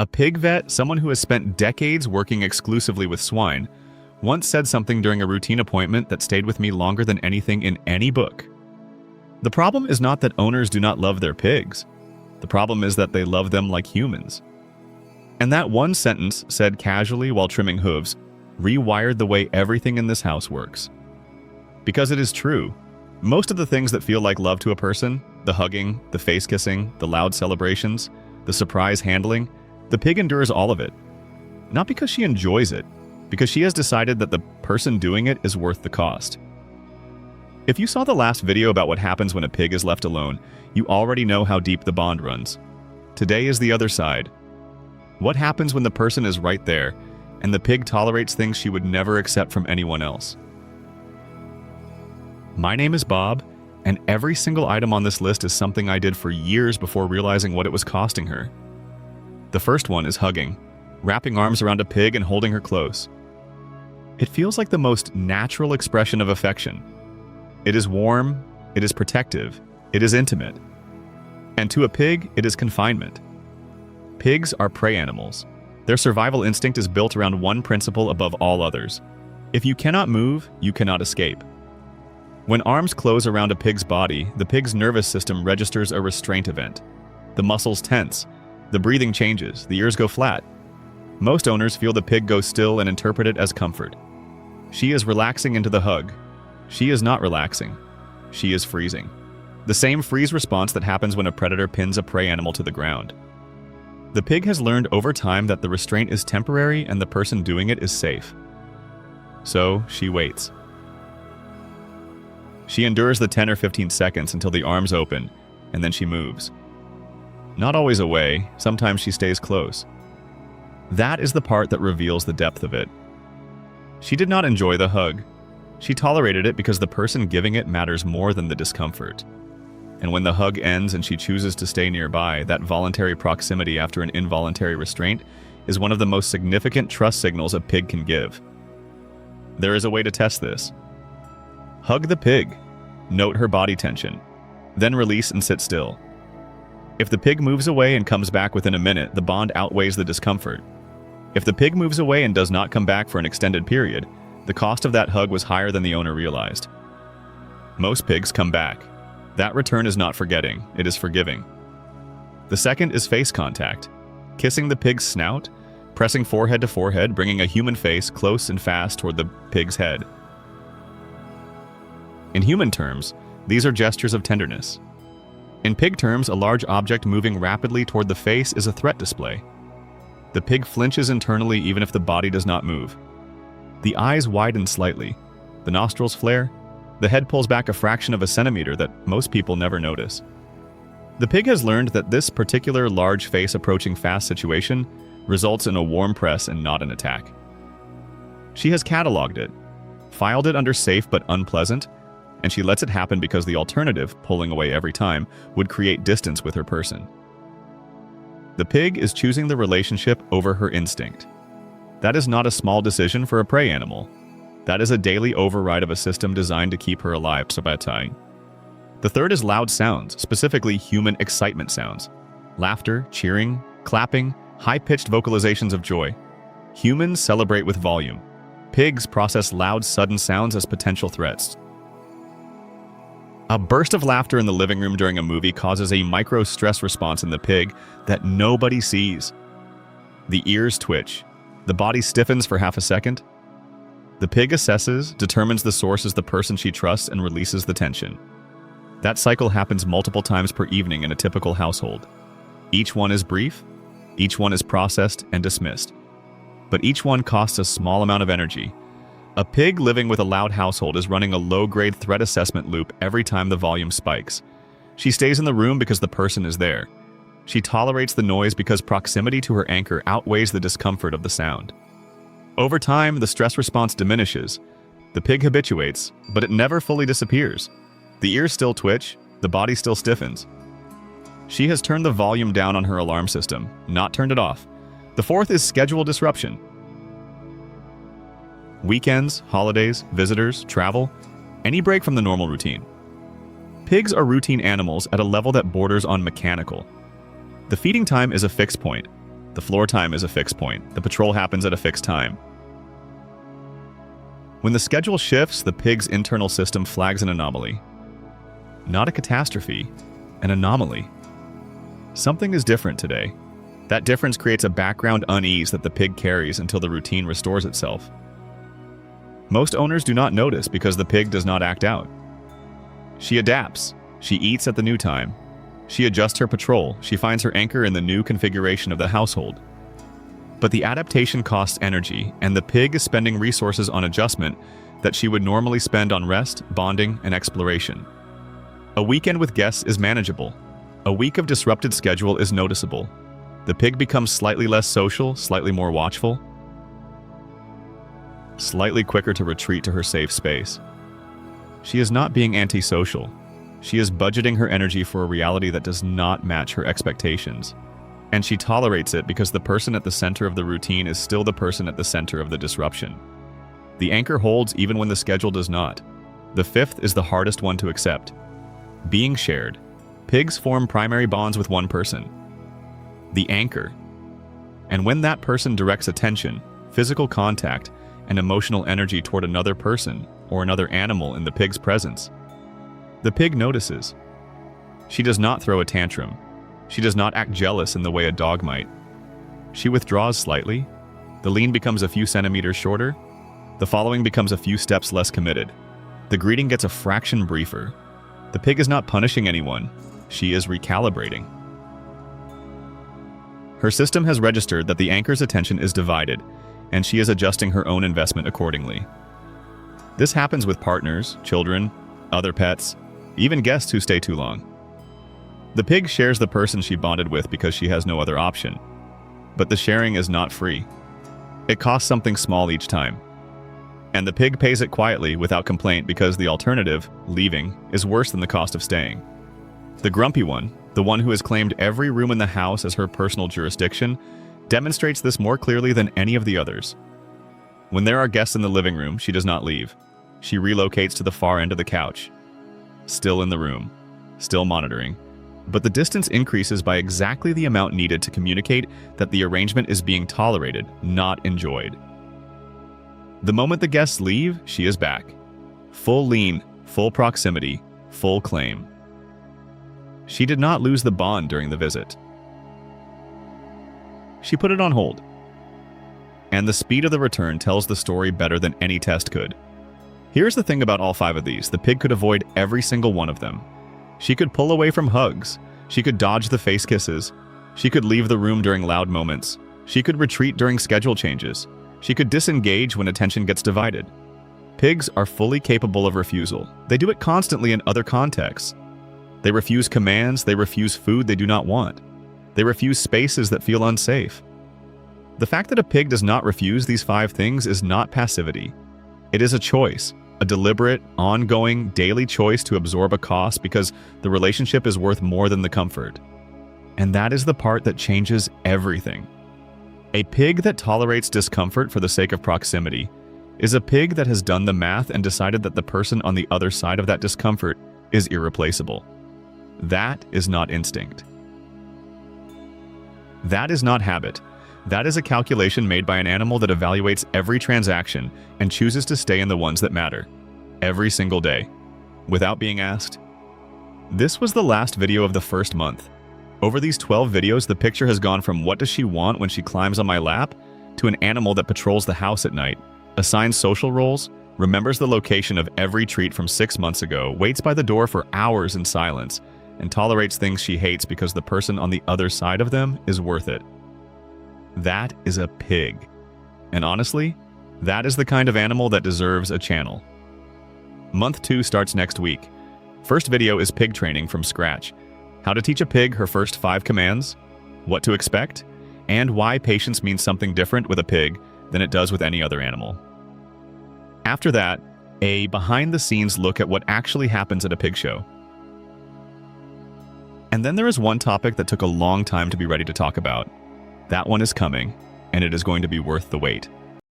A pig vet, someone who has spent decades working exclusively with swine, once said something during a routine appointment that stayed with me longer than anything in any book. The problem is not that owners do not love their pigs. The problem is that they love them like humans. And that one sentence, said casually while trimming hooves, rewired the way everything in this house works. Because it is true. Most of the things that feel like love to a person, the hugging, the face kissing, the loud celebrations, the surprise handling, the pig endures all of it. Not because she enjoys it, because she has decided that the person doing it is worth the cost. If you saw the last video about what happens when a pig is left alone, you already know how deep the bond runs. Today is the other side. What happens when the person is right there, and the pig tolerates things she would never accept from anyone else? My name is Bob, and every single item on this list is something I did for years before realizing what it was costing her. The first one is hugging, wrapping arms around a pig and holding her close. It feels like the most natural expression of affection. It is warm, it is protective, it is intimate. And to a pig, it is confinement. Pigs are prey animals. Their survival instinct is built around one principle above all others. If you cannot move, you cannot escape. When arms close around a pig's body, the pig's nervous system registers a restraint event. The muscles tense, the breathing changes, the ears go flat. Most owners feel the pig go still and interpret it as comfort. She is relaxing into the hug. She is not relaxing. She is freezing. The same freeze response that happens when a predator pins a prey animal to the ground. The pig has learned over time that the restraint is temporary and the person doing it is safe. So she waits. She endures the 10 or 15 seconds until the arms open, and then she moves. Not always away, sometimes she stays close. That is the part that reveals the depth of it. She did not enjoy the hug. She tolerated it because the person giving it matters more than the discomfort. And when the hug ends and she chooses to stay nearby, that voluntary proximity after an involuntary restraint is one of the most significant trust signals a pig can give. There is a way to test this. Hug the pig. Note her body tension. Then release and sit still. If the pig moves away and comes back within a minute, the bond outweighs the discomfort. If the pig moves away and does not come back for an extended period, the cost of that hug was higher than the owner realized. Most pigs come back. That return is not forgetting, it is forgiving. The second is face contact. Kissing the pig's snout, pressing forehead to forehead, bringing a human face close and fast toward the pig's head. In human terms, these are gestures of tenderness. In pig terms, a large object moving rapidly toward the face is a threat display. The pig flinches internally even if the body does not move. The eyes widen slightly, the nostrils flare, the head pulls back a fraction of a centimeter that most people never notice. The pig has learned that this particular large face approaching fast situation results in a warm press and not an attack. She has cataloged it, filed it under safe but unpleasant, and she lets it happen because the alternative, pulling away every time, would create distance with her person. The pig is choosing the relationship over her instinct. That is not a small decision for a prey animal. That is a daily override of a system designed to keep her alive. The third is loud sounds, specifically human excitement sounds. Laughter, cheering, clapping, high-pitched vocalizations of joy. Humans celebrate with volume. Pigs process loud, sudden sounds as potential threats. A burst of laughter in the living room during a movie causes a micro-stress response in the pig that nobody sees. The ears twitch. The body stiffens for half a second. The pig assesses, determines the source as the person she trusts, and releases the tension. That cycle happens multiple times per evening in a typical household. Each one is brief, each one is processed and dismissed. But each one costs a small amount of energy. A pig living with a loud household is running a low-grade threat assessment loop every time the volume spikes. She stays in the room because the person is there. She tolerates the noise because proximity to her anchor outweighs the discomfort of the sound. Over time, the stress response diminishes. The pig habituates, but it never fully disappears. The ears still twitch, the body still stiffens. She has turned the volume down on her alarm system, not turned it off. The fourth is schedule disruption. Weekends, holidays, visitors, travel, any break from the normal routine. Pigs are routine animals at a level that borders on mechanical. The feeding time is a fixed point. The floor time is a fixed point. The patrol happens at a fixed time. When the schedule shifts, the pig's internal system flags an anomaly. Not a catastrophe, an anomaly. Something is different today. That difference creates a background unease that the pig carries until the routine restores itself. Most owners do not notice because the pig does not act out. She adapts. She eats at the new time. She adjusts her patrol. She finds her anchor in the new configuration of the household. But the adaptation costs energy, and the pig is spending resources on adjustment that she would normally spend on rest, bonding, and exploration. A weekend with guests is manageable. A week of disrupted schedule is noticeable. The pig becomes slightly less social, slightly more watchful, slightly quicker to retreat to her safe space. She is not being antisocial. She is budgeting her energy for a reality that does not match her expectations. And she tolerates it because the person at the center of the routine is still the person at the center of the disruption. The anchor holds even when the schedule does not. The fifth is the hardest one to accept. Being shared. Pigs form primary bonds with one person. The anchor. And when that person directs attention, physical contact, and emotional energy toward another person or another animal in the pig's presence, the pig notices. She does not throw a tantrum. She does not act jealous in the way a dog might. She withdraws slightly. The lean becomes a few centimeters shorter. The following becomes a few steps less committed. The greeting gets a fraction briefer. The pig is not punishing anyone. She is recalibrating. Her system has registered that the anchor's attention is divided, and she is adjusting her own investment accordingly. This happens with partners, children, other pets, even guests who stay too long. The pig shares the person she bonded with because she has no other option. But the sharing is not free. It costs something small each time. And the pig pays it quietly without complaint because the alternative, leaving, is worse than the cost of staying. The grumpy one, the one who has claimed every room in the house as her personal jurisdiction, demonstrates this more clearly than any of the others. When there are guests in the living room, she does not leave. She relocates to the far end of the couch. Still in the room, still monitoring. But the distance increases by exactly the amount needed to communicate that the arrangement is being tolerated, not enjoyed. The moment the guests leave, she is back. Full lean, full proximity, full claim. She did not lose the bond during the visit. She put it on hold. And the speed of the return tells the story better than any test could. Here's the thing about all 5 of these. The pig could avoid every single one of them. She could pull away from hugs. She could dodge the face kisses. She could leave the room during loud moments. She could retreat during schedule changes. She could disengage when attention gets divided. Pigs are fully capable of refusal. They do it constantly in other contexts. They refuse commands. They refuse food they do not want. They refuse spaces that feel unsafe. The fact that a pig does not refuse these 5 things is not passivity. It is a choice, a deliberate, ongoing, daily choice to absorb a cost because the relationship is worth more than the comfort. And that is the part that changes everything. A pig that tolerates discomfort for the sake of proximity is a pig that has done the math and decided that the person on the other side of that discomfort is irreplaceable. That is not instinct. That is not habit. That is a calculation made by an animal that evaluates every transaction and chooses to stay in the ones that matter, every single day, without being asked. This was the last video of the first month. Over these 12 videos, the picture has gone from what does she want when she climbs on my lap to an animal that patrols the house at night, assigns social roles, remembers the location of every treat from 6 months ago, waits by the door for hours in silence, and tolerates things she hates because the person on the other side of them is worth it. That is a pig. And honestly, that is the kind of animal that deserves a channel. Month 2 starts next week. First video is pig training from scratch. How to teach a pig her first 5 commands, what to expect, and why patience means something different with a pig than it does with any other animal. After that, a behind-the-scenes look at what actually happens at a pig show. And then there is one topic that took a long time to be ready to talk about. That one is coming, and it is going to be worth the wait.